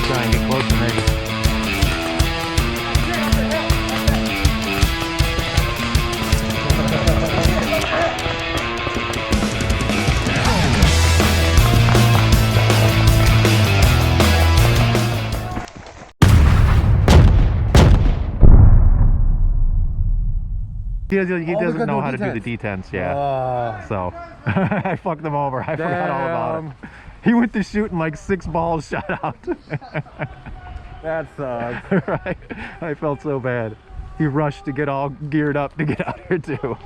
Try and get close to me. He doesn't know how to do the detents, yeah. So I fucked him over. I forgot all about it. He went to shooting like 6 balls shot out. That sucks. Right? I felt so bad. He rushed to get all geared up to get out here too.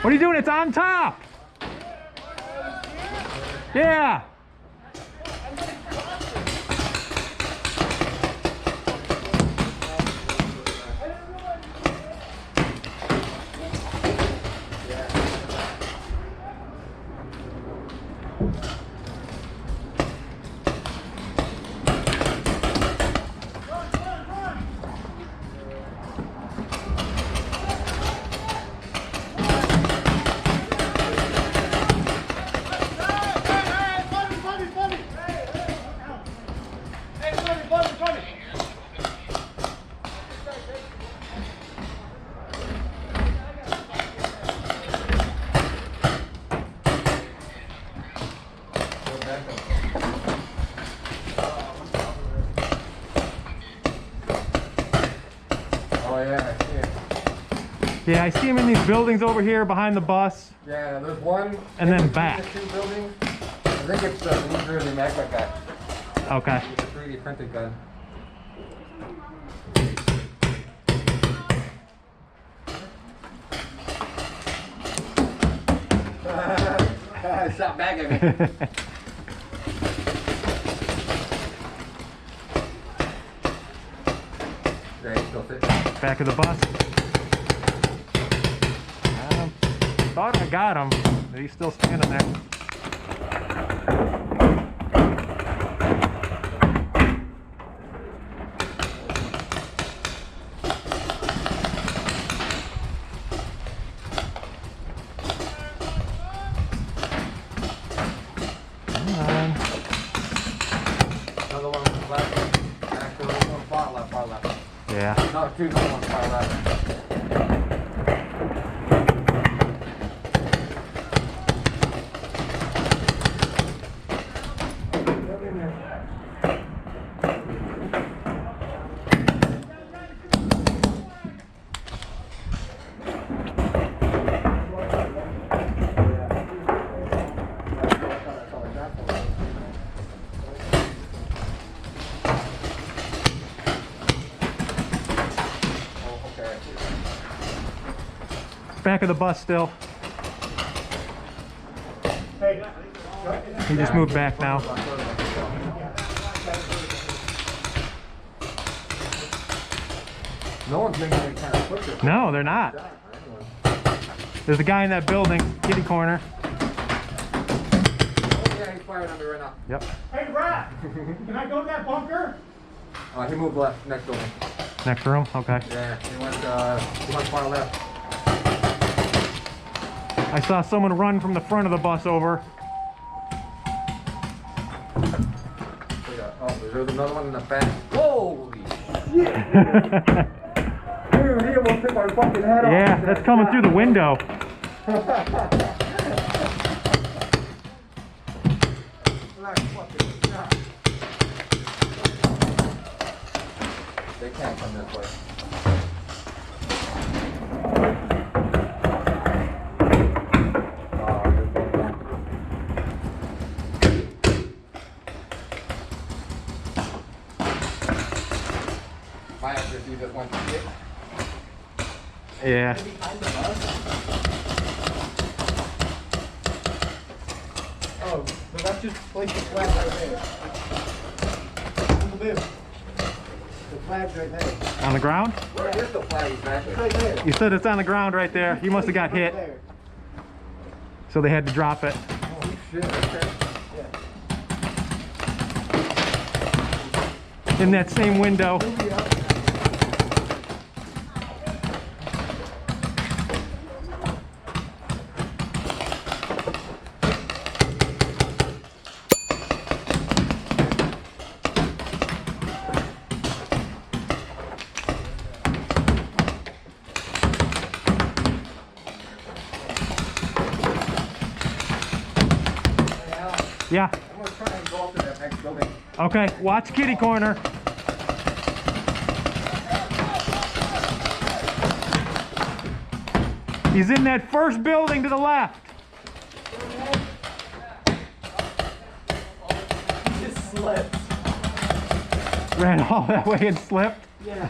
What are you doing? It's on top. Yeah. Oh yeah, I see it. Yeah, I see him in these buildings over here behind the bus. Yeah, there's one. And then back. The 2 buildings. I think it's the New Jersey Magma guy. Okay. It's a 3D printed gun. Shot back at me. There, he's still sitting. Back of the bus. Thought I got him, but he's still standing there. Another one on the left. Actually, one far left. Yeah. No, 2 on far left. Back of the bus still. He just moved back now. No one's making any kind of footprint. No, they're not. There's a guy in that building, kitty corner. Oh yeah, he's firing on me right now. Yep. Hey, Rat! Can I go to that bunker? He moved left, next building. Next room? Okay. Yeah, he went far left. I saw someone run from the front of the bus over. Oh, there's another one in the back. Holy shit! Dude, he almost almost took our fucking head off. Yeah, that's coming through the window. They can't come this way. Might have to do this one shit. Yeah. Oh, so that's just place the flag right there. The flag's right there. On the ground? Where is the flag exactly? Right there. You said it's on the ground right there. He must have got hit, There. so they had to drop it. Oh shit, okay. In that same window. Yeah. I'm gonna try and go up to that next building. Okay, watch kitty corner. He's in that first building to the left. He just slipped. Ran all that way and slipped. Yeah.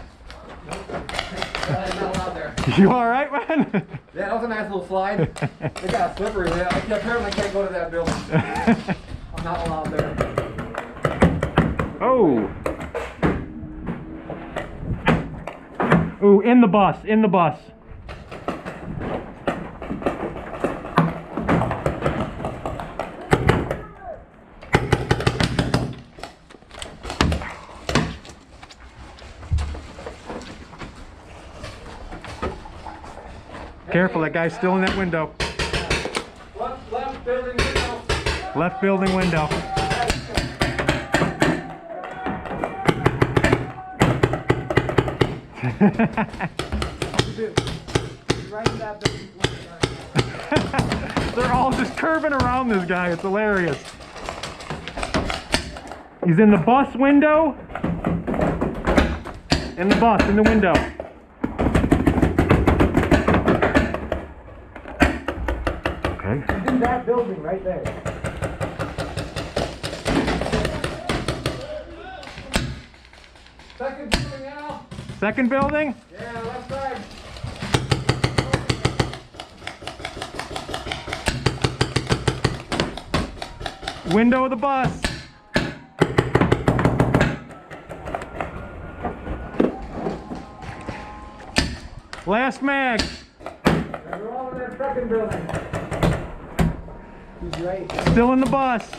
Not allowed there. You all right, man? Yeah, that was a nice little slide. They got slippery there. I apparently can't go to that building. I'm not allowed there. Oh. Ooh, in the bus, in the bus. Careful, that guy's still in that window. Left building window. Left building window. Right in that building. They're all just curving around this guy. It's hilarious. He's in the bus window. In the bus, in the window. Okay. He's in that building right there. Second building now. Second building? Yeah, left side. Window of the bus. Last mag. We're all in that second building. He's right. Still in the bus.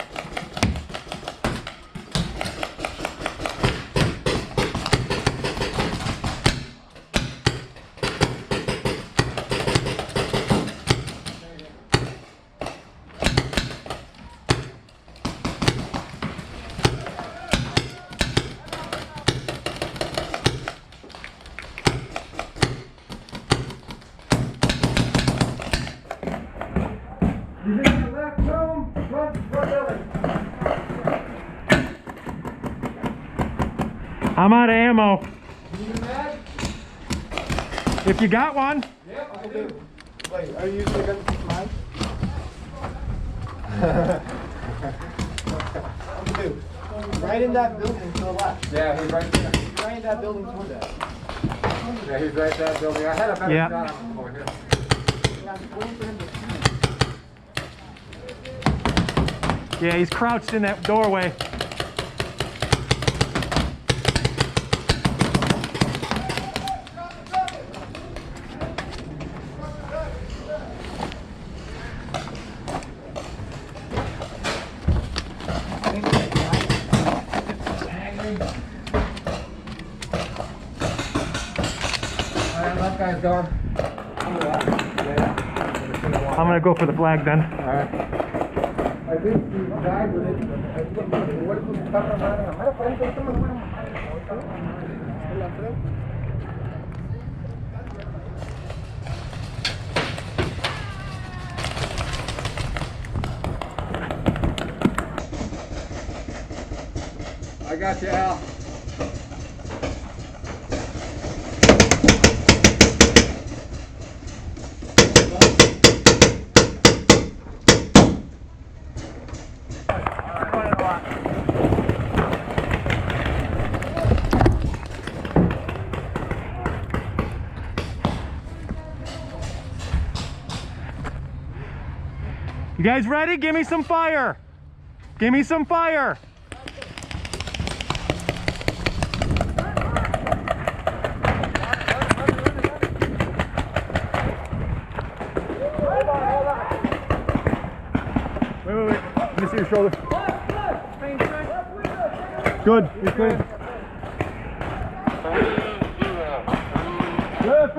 He's in the left room, front building. I'm out of ammo. You need that? If you got one. Yep, I do. Wait, are you using the gun to mine? Right in that building to the left. Yeah, he's right there. Right in that building to that. Yeah, he's right there building. I had a better Yeah. shot on him over here. Yeah, I'm waiting for him to shoot. Yeah, he's crouched in that doorway. Alright, left guy's door. I'm gonna go for the flag then. Alright. I think he died with it. I think what is this cover on? got you, Al. You guys ready? Give me some fire. Give me some fire. Wait. Let me see your shoulder. Good. You're clean. Good.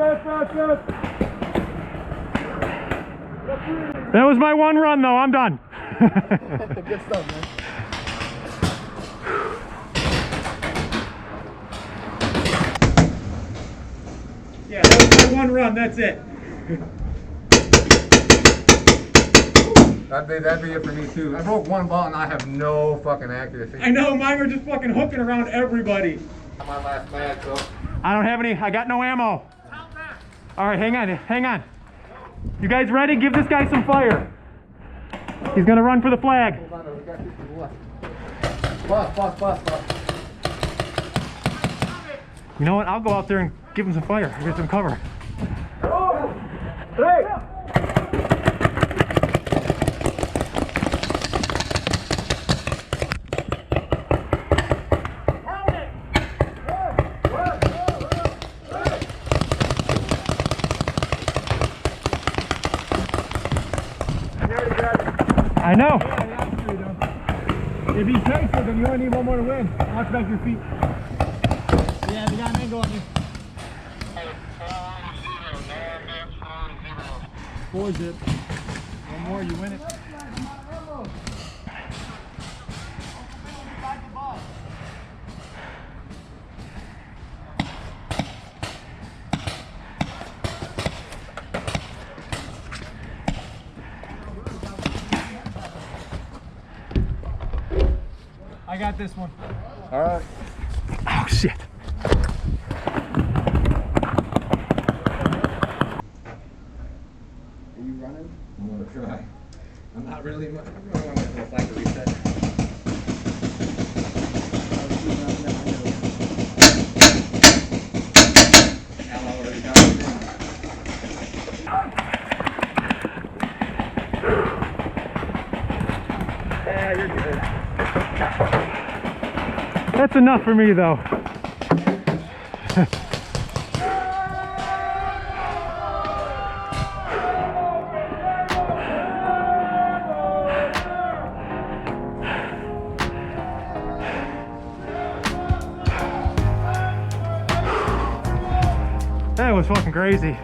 That was my one run though, I'm done. Good stuff, man. Yeah, that was my one run, that's it. That'd be it for me too. I broke one ball and I have no fucking accuracy. I know, mine were just fucking hooking around everybody. My last mag, so. I don't have any, I got no ammo. Alright, hang on. You guys ready? Give this guy some fire. He's gonna run for the flag. Hold on, we got two people left. Bus. You know what? I'll go out there and give him some fire. Get some cover. I know. If he takes it, then you only need one more to win. Watch back your feet. Yeah, we got an angle on you. 4 zip. One more, you win it. I got this one. All right. Oh shit. Are you running? I'm gonna try. I'm not really much. I'm going to the flag to reset. Al already got it. Yeah, you're good. That's enough for me though. That was fucking crazy.